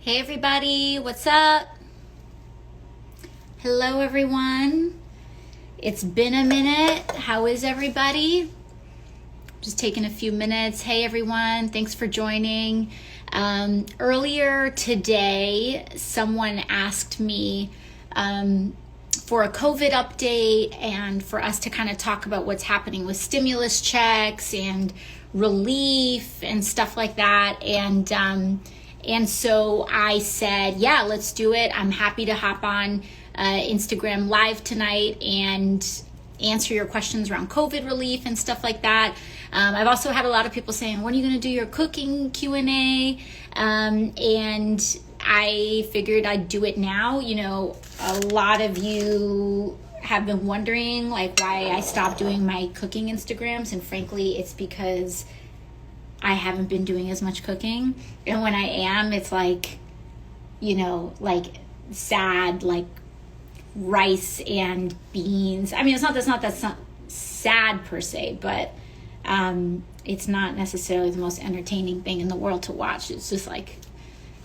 Hey everybody, what's up? Hello everyone. It's been a minute. How is everybody? Just taking a few minutes. Hey everyone, thanks for joining. Earlier today, someone asked me for a COVID update and for us to kind of talk about what's happening with stimulus checks and relief and stuff like that. And so I said, yeah, let's do it. I'm happy to hop on Instagram Live tonight and answer your questions around COVID relief and stuff like that. I've also had a lot of people saying, when are you going to do your cooking Q&A? And I figured I'd do it now. You know, a lot of you have been wondering like why I stopped doing my cooking Instagrams. And frankly, it's because I haven't been doing as much cooking. And when I am, it's like, you know, like sad, like rice and beans. I mean, that's not sad per se, but it's not necessarily the most entertaining thing in the world to watch. It's just like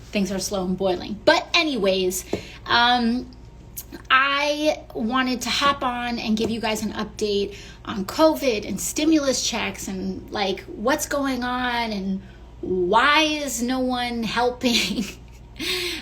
things are slow and boiling. But anyways, I wanted to hop on and give you guys an update on COVID and stimulus checks and like what's going on and why is no one helping.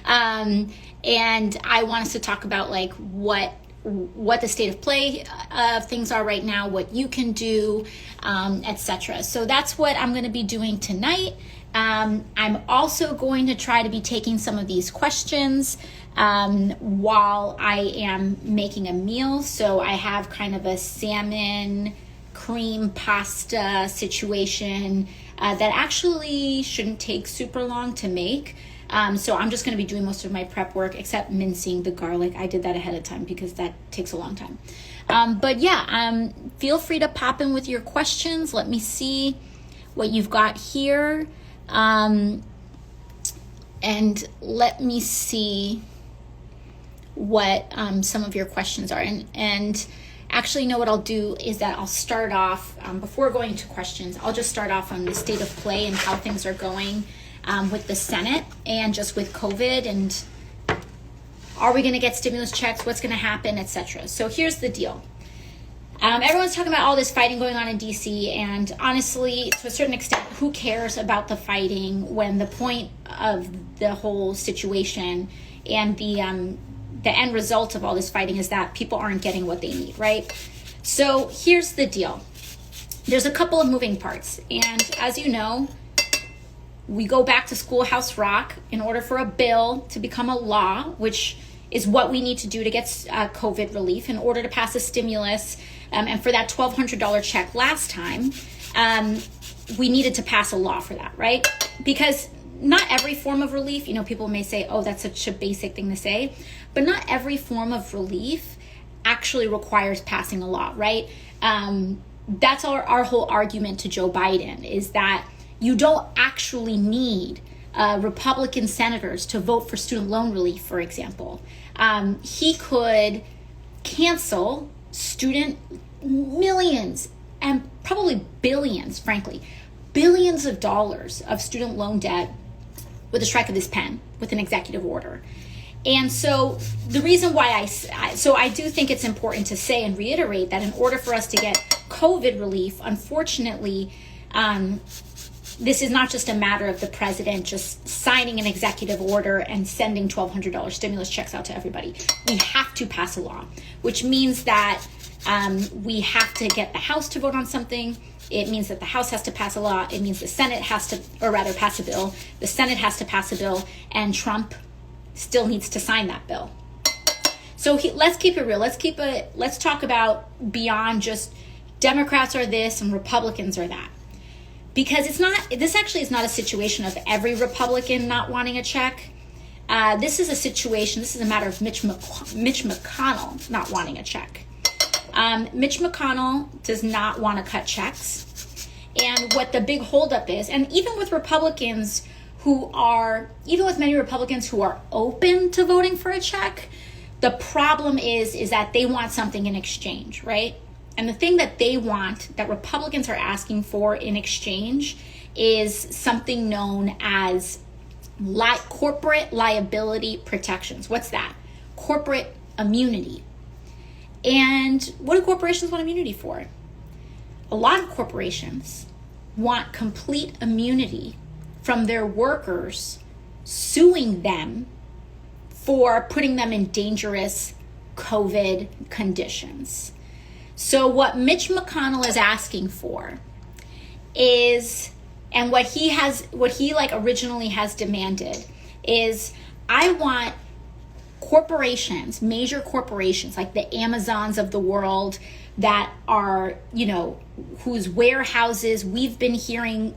And I want us to talk about like what the state of play of things are right now, what you can do, etc. So that's what I'm going to be doing tonight. I'm also going to try to be taking some of these questions while I am making a meal. So I have kind of a salmon cream pasta situation that actually shouldn't take super long to make. So I'm just going to be doing most of my prep work except mincing the garlic. I did that ahead of time because that takes a long time. But yeah, feel free to pop in with your questions. Let me see what you've got here. And let me see what some of your questions are. And actually, you know what I'll do is that I'll start off, before going to questions, I'll just start off on the state of play and how things are going with the Senate and just with COVID and are we going to get stimulus checks, what's going to happen, etc. So here's the deal. Everyone's talking about all this fighting going on in DC, and honestly, to a certain extent, who cares about the fighting when the point of the whole situation and the end result of all this fighting is that people aren't getting what they need, right? So here's the deal. There's a couple of moving parts, and as you know, we go back to Schoolhouse Rock in order for a bill to become a law, which is what we need to do to get COVID relief in order to pass a stimulus. And for that $1,200 check last time, we needed to pass a law for that, right? Because not every form of relief, you know, people may say, oh, that's such a basic thing to say, but not every form of relief actually requires passing a law, right? That's our whole argument to Joe Biden is that you don't actually need Republican senators to vote for student loan relief, for example. He could cancel student millions and probably billions, frankly, billions of dollars of student loan debt with a strike of his pen, with an executive order. And so the reason why I do think it's important to say and reiterate that in order for us to get COVID relief, unfortunately, this is not just a matter of the president just signing an executive order and sending $1,200 stimulus checks out to everybody. We have to pass a law, which means that we have to get the House to vote on something. It means that the House has to pass a law. It means the Senate has to, or rather pass a bill. The Senate has to pass a bill, and Trump still needs to sign that bill. So let's keep it real. Let's talk about beyond just Democrats are this and Republicans are that. Because this actually is not a situation of every Republican not wanting a check. This is a matter of Mitch McConnell not wanting a check. Mitch McConnell does not want to cut checks. And what the big holdup is, and even with many Republicans who are open to voting for a check, the problem is that they want something in exchange, right? And the thing that they want, that Republicans are asking for in exchange, is something known as corporate liability protections. What's that? Corporate immunity. And what do corporations want immunity for? A lot of corporations want complete immunity from their workers suing them for putting them in dangerous COVID conditions. So what Mitch McConnell is asking for is, and what he originally has demanded is, I want corporations, major corporations like the Amazons of the world that are, whose warehouses we've been hearing,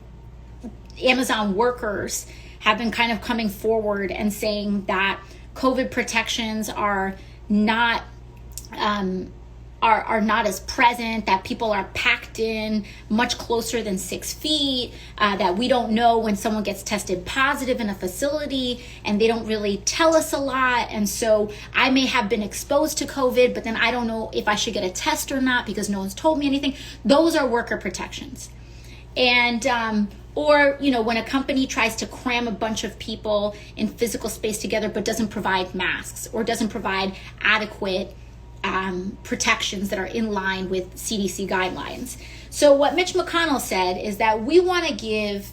Amazon workers have been kind of coming forward and saying that COVID protections are not as present, that people are packed in much closer than 6 feet, that we don't know when someone gets tested positive in a facility, and they don't really tell us a lot. And so I may have been exposed to COVID, but then I don't know if I should get a test or not because no one's told me anything. Those are worker protections. And or when a company tries to cram a bunch of people in physical space together but doesn't provide masks or doesn't provide adequate protections that are in line with CDC guidelines. So what Mitch McConnell said is that we want to give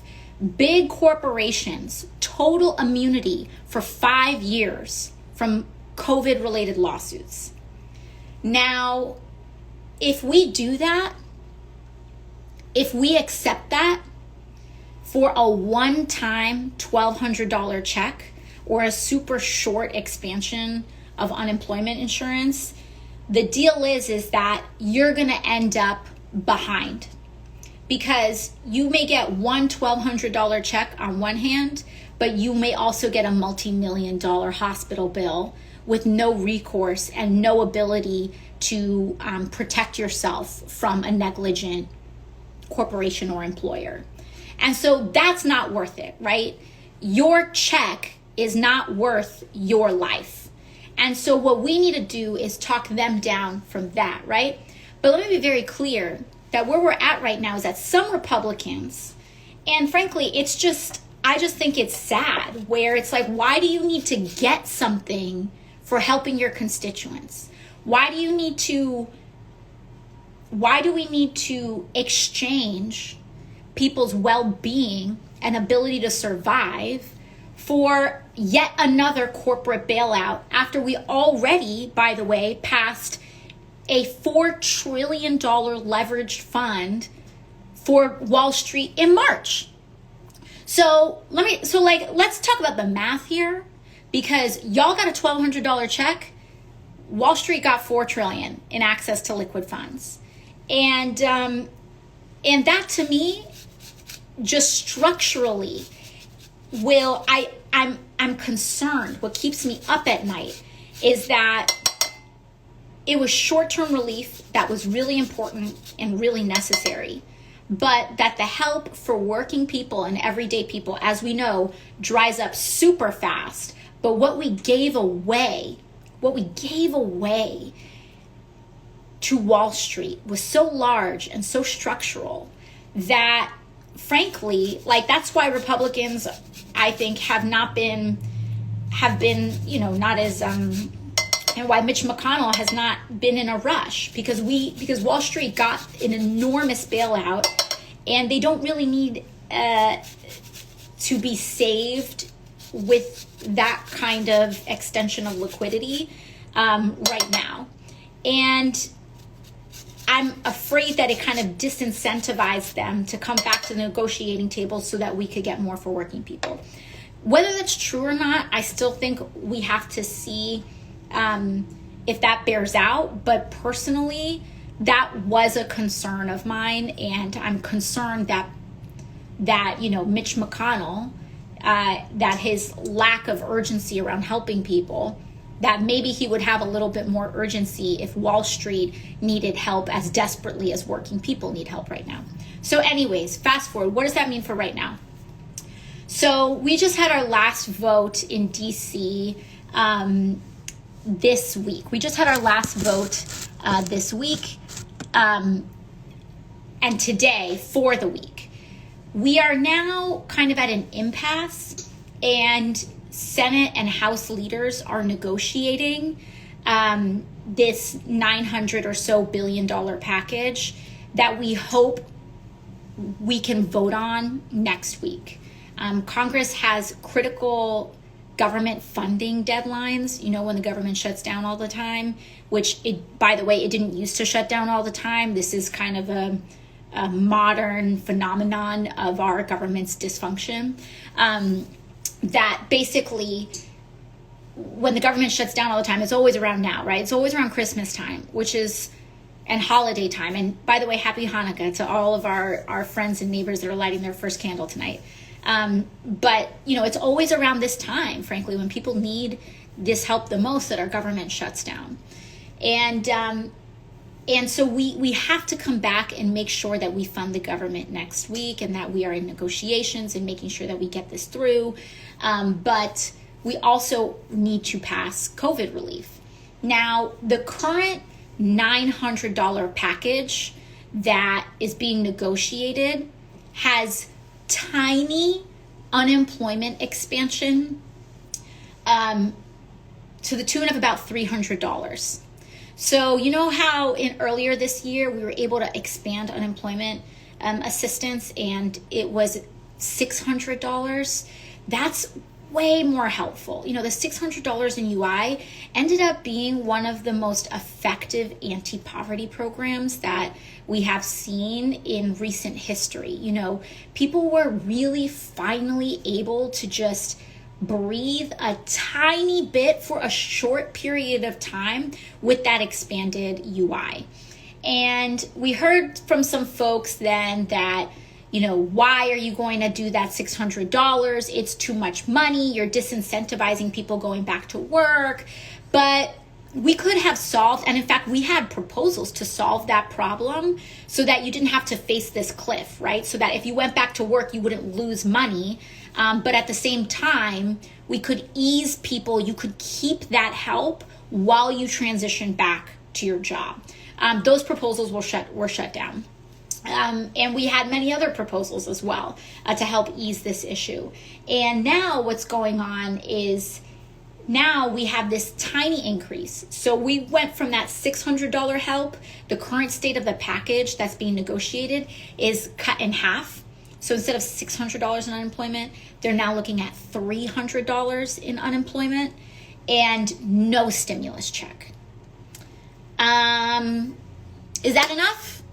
big corporations total immunity for 5 years from COVID-related lawsuits. Now, if we do that, if we accept that for a one-time $1,200 check or a super short expansion of unemployment insurance, the deal is that you're going to end up behind, because you may get one $1,200 check on one hand, but you may also get a multi-million-dollar hospital bill with no recourse and no ability to protect yourself from a negligent corporation or employer. And so that's not worth it, right? Your check is not worth your life. And so what we need to do is talk them down from that, right? But let me be very clear that where we're at right now is that some Republicans, and frankly, I just think it's sad, where it's like, why do you need to get something for helping your constituents? Why do we need to exchange people's well-being and ability to survive for yet another corporate bailout after we already, by the way, passed a $4 trillion leveraged for Wall Street in March? So let's talk about the math here, because y'all got a $1,200 check. Wall Street got $4 trillion in access to liquid funds. And that to me, just structurally, I'm concerned. What keeps me up at night is that it was short-term relief that was really important and really necessary, but that the help for working people and everyday people, as we know, dries up super fast. But what we gave away to Wall Street was so large and so structural that, frankly, that's why Republicans, I think, have been, not as, and why Mitch McConnell has not been in a rush, because Wall Street got an enormous bailout, and they don't really need to be saved with that kind of extension of liquidity right now. And I'm afraid that it kind of disincentivized them to come back to the negotiating table so that we could get more for working people. Whether that's true or not, I still think we have to see if that bears out. But personally, that was a concern of mine, and I'm concerned that Mitch McConnell, that his lack of urgency around helping people, that maybe he would have a little bit more urgency if Wall Street needed help as desperately as working people need help right now. So anyways, fast forward, what does that mean for right now? So we just had our last vote in DC this week. We just had our last vote this week and today for the week. We are now kind of at an impasse and Senate and House leaders are negotiating this $900 or so billion package that we hope we can vote on next week. Congress has critical government funding deadlines, when the government shuts down all the time, which, by the way, it didn't used to shut down all the time. This is kind of a modern phenomenon of our government's dysfunction. That basically, when the government shuts down all the time, it's always around now, right? It's always around Christmas time, and holiday time. And by the way, happy Hanukkah to all of our friends and neighbors that are lighting their first candle tonight. But, it's always around this time, frankly, when people need this help the most, that our government shuts down. And so we have to come back and make sure that we fund the government next week, and that we are in negotiations and making sure that we get this through. But we also need to pass COVID relief. Now, the current $900 package that is being negotiated has tiny unemployment expansion to the tune of about $300. So how earlier this year we were able to expand unemployment assistance, and it was $600? That's way more helpful. The $600 in UI ended up being one of the most effective anti-poverty programs that we have seen in recent history. People were really finally able to just breathe a tiny bit for a short period of time with that expanded UI. And we heard from some folks then that, why are you going to do that $600? It's too much money. You're disincentivizing people going back to work. But we could have solved, and in fact, we had proposals to solve that problem so that you didn't have to face this cliff, right? So that if you went back to work, you wouldn't lose money. But at the same time, we could ease people. You could keep that help while you transition back to your job. Those proposals were shut down. And we had many other proposals as well to help ease this issue. And now what's going on is now we have this tiny increase. So we went from that $600 help. The current state of the package that's being negotiated is cut in half. So instead of $600 in unemployment, they're now looking at $300 in unemployment and no stimulus check. Is that enough?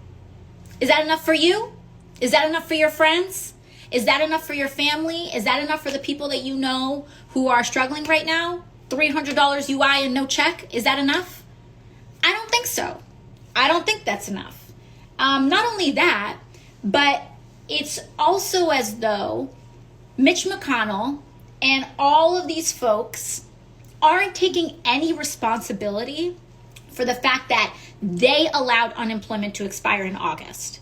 Is that enough for you? Is that enough for your friends? Is that enough for your family? Is that enough for the people that you know who are struggling right now? $300 UI and no check? Is that enough? I don't think so. I don't think that's enough. Not only that, but it's also as though Mitch McConnell and all of these folks aren't taking any responsibility for the fact that they allowed unemployment to expire in August.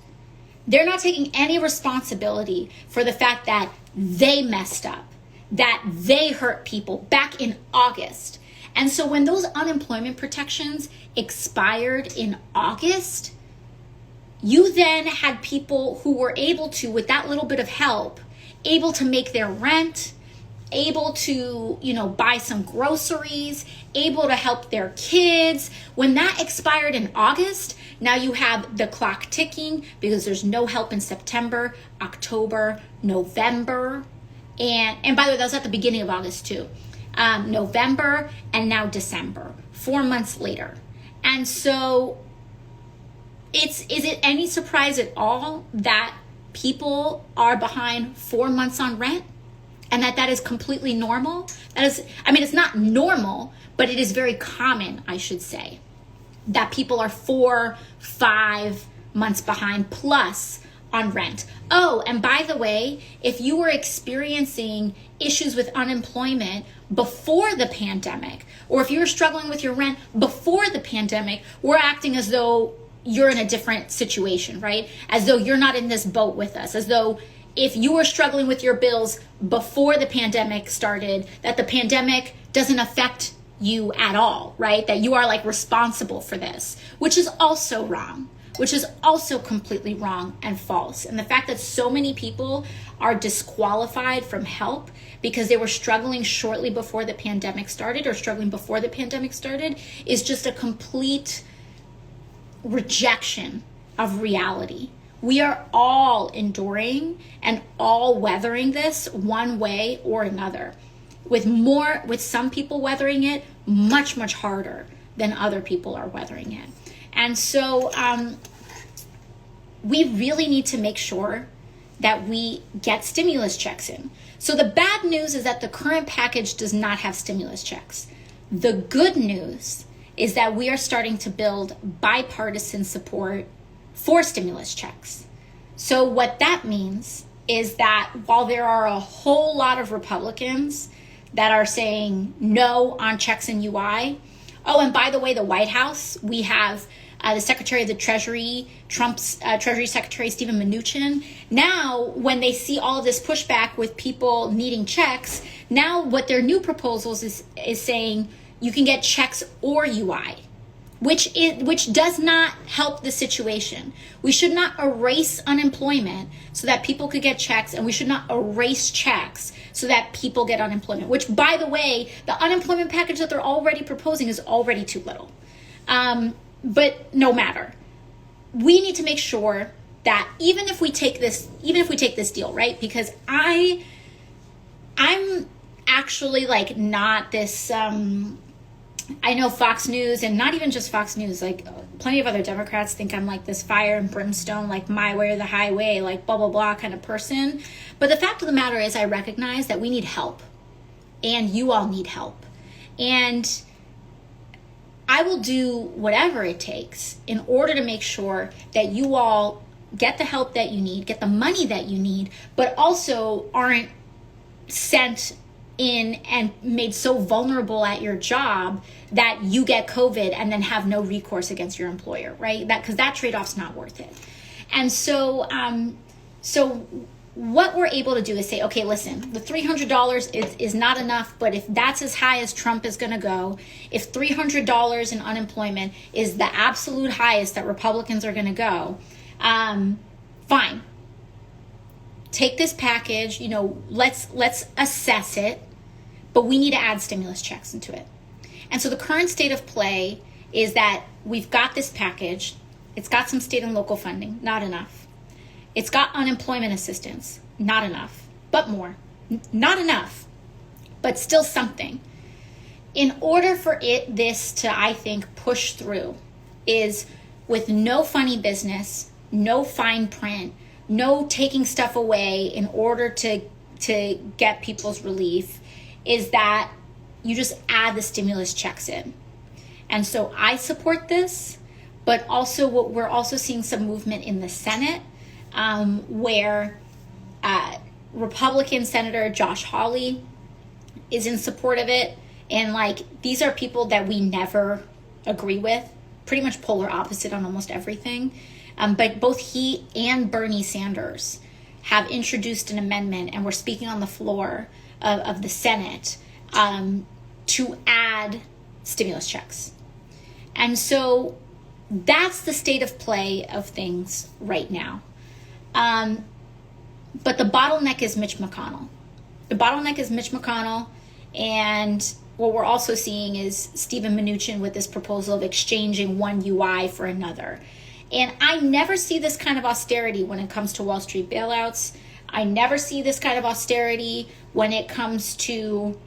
They're not taking any responsibility for the fact that they messed up, that they hurt people back in August. And so when those unemployment protections expired in August, you then had people who were able to, with that little bit of help, able to make their rent, able to, buy some groceries, able to help their kids. When that expired in August, now you have the clock ticking because there's no help in September, October, November. And by the way, that was at the beginning of August too. November and now December, 4 months later. And so is it any surprise at all that people are behind 4 months on rent? And that is completely normal? It's not normal, but it is very common, I should say, that people are 4-5 months behind plus on rent. Oh, and by the way, if you were experiencing issues with unemployment before the pandemic, or if you were struggling with your rent before the pandemic, we're acting as though you're in a different situation, right? As though you're not in this boat with us, as though if you were struggling with your bills before the pandemic started, that the pandemic doesn't affect you at all, right? That you are responsible for this, which is also wrong. which is also completely wrong and false. And the fact that so many people are disqualified from help because they were struggling shortly before the pandemic started or struggling before the pandemic started is just a complete rejection of reality. We are all enduring and all weathering this one way or another, with some people weathering it much, much harder than other people are weathering it. And so we really need to make sure that we get stimulus checks in. So the bad news is that the current package does not have stimulus checks. The good news is that we are starting to build bipartisan support for stimulus checks. So what that means is that while there are a whole lot of Republicans that are saying no on checks and UI, oh, and by the way, the White House, we have the Secretary of the Treasury, Trump's Treasury Secretary, Steven Mnuchin. Now, when they see all of this pushback with people needing checks, now what their new proposals is saying you can get checks or UI, which does not help the situation. We should not erase unemployment so that people could get checks, and we should not erase checks so that people get unemployment, which, by the way, the unemployment package that they're already proposing is already too little. But no matter, we need to make sure that even if we take this deal, right? Because I'm actually like not this, I know Fox News, and not even just Fox News, like plenty of other Democrats think I'm like this fire and brimstone, like my way or the highway, like blah, blah, blah kind of person. But the fact of the matter is I recognize that we need help, and you all need help. And I will do whatever it takes in order to make sure that you all get the help that you need, get the money that you need, but also aren't sent in and made so vulnerable at your job that you get COVID and then have no recourse against your employer, right? Because that trade-off's not worth it. And so, what we're able to do is say, okay, listen, the $300 is not enough, but if that's as high as Trump is going to go, if $300 in unemployment is the absolute highest that Republicans are going to go, fine. Take this package, let's assess it, but we need to add stimulus checks into it. And so the current state of play is that we've got this package. It's got some state and local funding, not enough. It's got unemployment assistance, not enough, but more. Not enough, but still something. In order for this to, I think, push through is with no funny business, no fine print, no taking stuff away in order to get people's relief, is that you just add the stimulus checks in. And so I support this, but also we're also seeing some movement in the Senate where Republican Senator Josh Hawley is in support of it. And these are people that we never agree with, pretty much polar opposite on almost everything. But both he and Bernie Sanders have introduced an amendment, and we're speaking on the floor of the Senate to add stimulus checks. And so that's the state of play of things right now. But the bottleneck is Mitch McConnell. The bottleneck is Mitch McConnell, and what we're also seeing is Steven Mnuchin with this proposal of exchanging one UI for another. And I never see this kind of austerity when it comes to Wall Street bailouts. I never see this kind of austerity when it comes to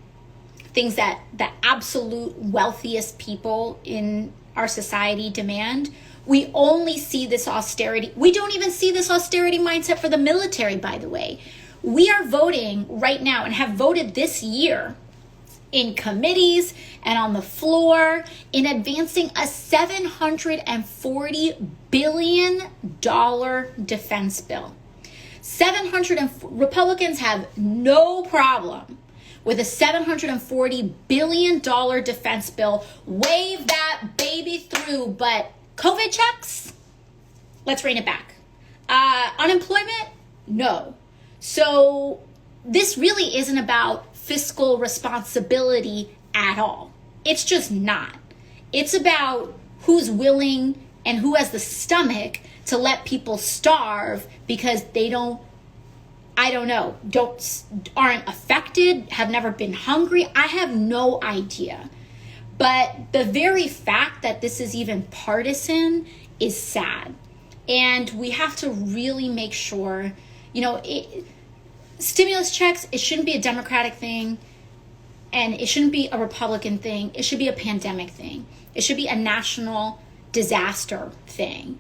things that the absolute wealthiest people in our society demand. We only see this austerity. We don't even see this austerity mindset for the military, by the way. We are voting right now and have voted this year in committees and on the floor in advancing a $740 billion defense bill. Republicans have no problem with a $740 billion defense bill. Wave that baby through, but COVID checks? Let's rein it back. Unemployment? No. So this really isn't about fiscal responsibility at all. It's just not. It's about who's willing and who has the stomach to let people starve because they don't, I don't know, aren't affected, have never been hungry. I have no idea. But the very fact that this is even partisan is sad. And we have to really make sure, stimulus checks, it shouldn't be a Democratic thing, and it shouldn't be a Republican thing. It should be a pandemic thing. It should be a national disaster thing.